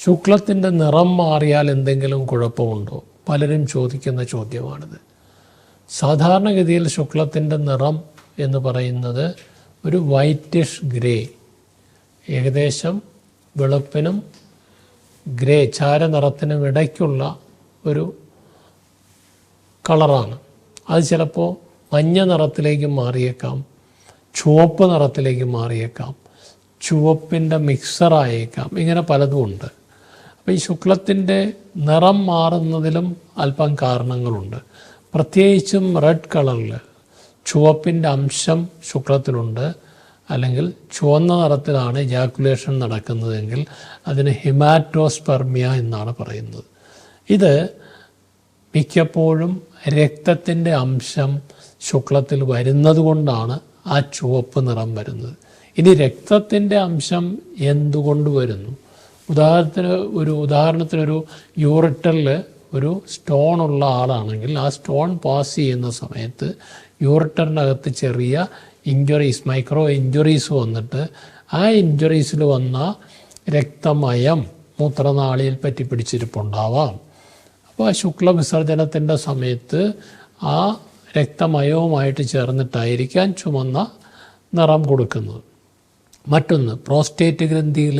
ശുക്ലത്തിൻ്റെ നിറം മാറിയാൽ എന്തെങ്കിലും കുഴപ്പമുണ്ടോ? പലരും ചോദിക്കുന്ന ചോദ്യമാണിത്. സാധാരണഗതിയിൽ ശുക്ലത്തിൻ്റെ നിറം എന്ന് പറയുന്നത് ഒരു വൈറ്റിഷ് ഗ്രേ, ഏകദേശം വെളുപ്പിനും ഗ്രേ ചാരനിറത്തിനും ഇടയ്ക്കുള്ള ഒരു കളറാണ്. അത് ചിലപ്പോൾ മഞ്ഞ നിറത്തിലേക്ക് മാറിയേക്കാം, ചുവപ്പ് നിറത്തിലേക്ക് മാറിയേക്കാം, ചുവപ്പിൻ്റെ മിക്സറായേക്കാം, ഇങ്ങനെ പലതും ഉണ്ട്. അപ്പോൾ ഈ ശുക്ലത്തിൻ്റെ നിറം മാറുന്നതിലും അല്പം കാരണങ്ങളുണ്ട്. പ്രത്യേകിച്ചും റെഡ് കളറിൽ ചുവപ്പിൻ്റെ അംശം ശുക്ലത്തിലുണ്ട്, അല്ലെങ്കിൽ ചുവന്ന നിറത്തിലാണ് ഇജാക്കുലേഷൻ നടക്കുന്നതെങ്കിൽ അതിന് ഹിമാറ്റോസ്പെർമിയ എന്നാണ് പറയുന്നത്. ഇത് മിക്കപ്പോഴും രക്തത്തിൻ്റെ അംശം ശുക്ലത്തിൽ വരുന്നത് കൊണ്ടാണ് ആ ചുവപ്പ് നിറം വരുന്നത്. ഇനി രക്തത്തിൻ്റെ അംശം എന്തുകൊണ്ട് വരുന്നു? ഉദാഹരണത്തിനൊരു യൂറിറ്ററിൽ ഒരു സ്റ്റോൺ ഉള്ള ആളാണെങ്കിൽ ആ സ്റ്റോൺ പാസ് ചെയ്യുന്ന സമയത്ത് യൂറിറ്ററിനകത്ത് ചെറിയ ഇഞ്ചുറീസ്, മൈക്രോ ഇഞ്ചുറീസ് വന്നിട്ട് ആ ഇഞ്ചുറീസിൽ വന്ന രക്തമയം മൂത്രനാളിയിൽ പറ്റി പിടിച്ചിരിപ്പുണ്ടാവാം. അപ്പോൾ ആ ശുക്ലവിസർജനത്തിൻ്റെ സമയത്ത് ആ രക്തമയവുമായിട്ട് ചേർന്നിട്ടായിരിക്കാൻ ചുമന്ന നിറം കൊടുക്കുന്നത്. മറ്റൊന്ന്, പ്രോസ്റ്റേറ്റ് ഗ്രന്ഥിയിൽ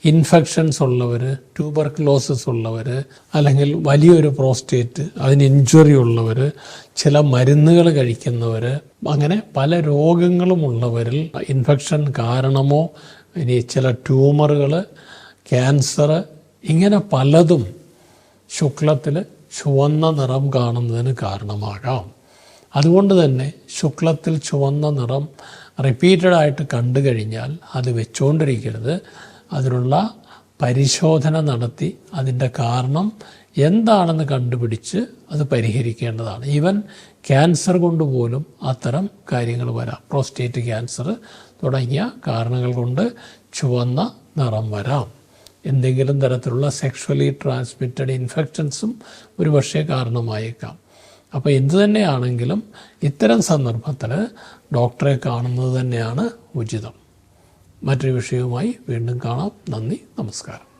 ഇൻഫെക്ഷൻസ് ഉള്ളവർ, ട്യൂബർക്കുലോസിസ് ഉള്ളവർ, അല്ലെങ്കിൽ വലിയൊരു പ്രോസ്റ്റേറ്റ് അതിന് ഇഞ്ചുറി ഉള്ളവർ, ചില മരുന്നുകൾ കഴിക്കുന്നവർ, അങ്ങനെ പല രോഗങ്ങളുമുള്ളവരിൽ ഇൻഫെക്ഷൻ കാരണമോ ഇനി ചില ട്യൂമറുകൾ, ക്യാൻസർ, ഇങ്ങനെ പലതും ശുക്ലത്തിൽ ചുവന്ന നിറം കാണുന്നതിന് കാരണമാകാം. അതുകൊണ്ട് തന്നെ ശുക്ലത്തിൽ ചുവന്ന നിറം റിപ്പീറ്റഡായിട്ട് കണ്ടു കഴിഞ്ഞാൽ അത് വെച്ചുകൊണ്ടിരിക്കരുത്. അതിനുള്ള പരിശോധന നടത്തി അതിൻ്റെ കാരണം എന്താണെന്ന് കണ്ടുപിടിച്ച് അത് പരിഹരിക്കേണ്ടതാണ്. ഈവൻ ക്യാൻസർ കൊണ്ട് പോലും അത്തരം കാര്യങ്ങൾ വരാം. പ്രോസ്റ്റേറ്റ് ക്യാൻസർ തുടങ്ങിയ കാരണങ്ങൾ കൊണ്ട് ചുവന്ന നിറം വരാം. എന്തെങ്കിലും തരത്തിലുള്ള സെക്ഷുവലി ട്രാൻസ്മിറ്റഡ് ഇൻഫെക്ഷൻസും ഒരുപക്ഷെ കാരണമായേക്കാം. അപ്പോൾ എന്തു തന്നെയാണെങ്കിലും ഇത്തരം സന്ദർഭത്തിൽ ഡോക്ടറെ കാണുന്നത് തന്നെയാണ് ഉചിതം. മറ്റൊരു വിഷയവുമായി വീണ്ടും കാണാം. നന്ദി, നമസ്കാരം.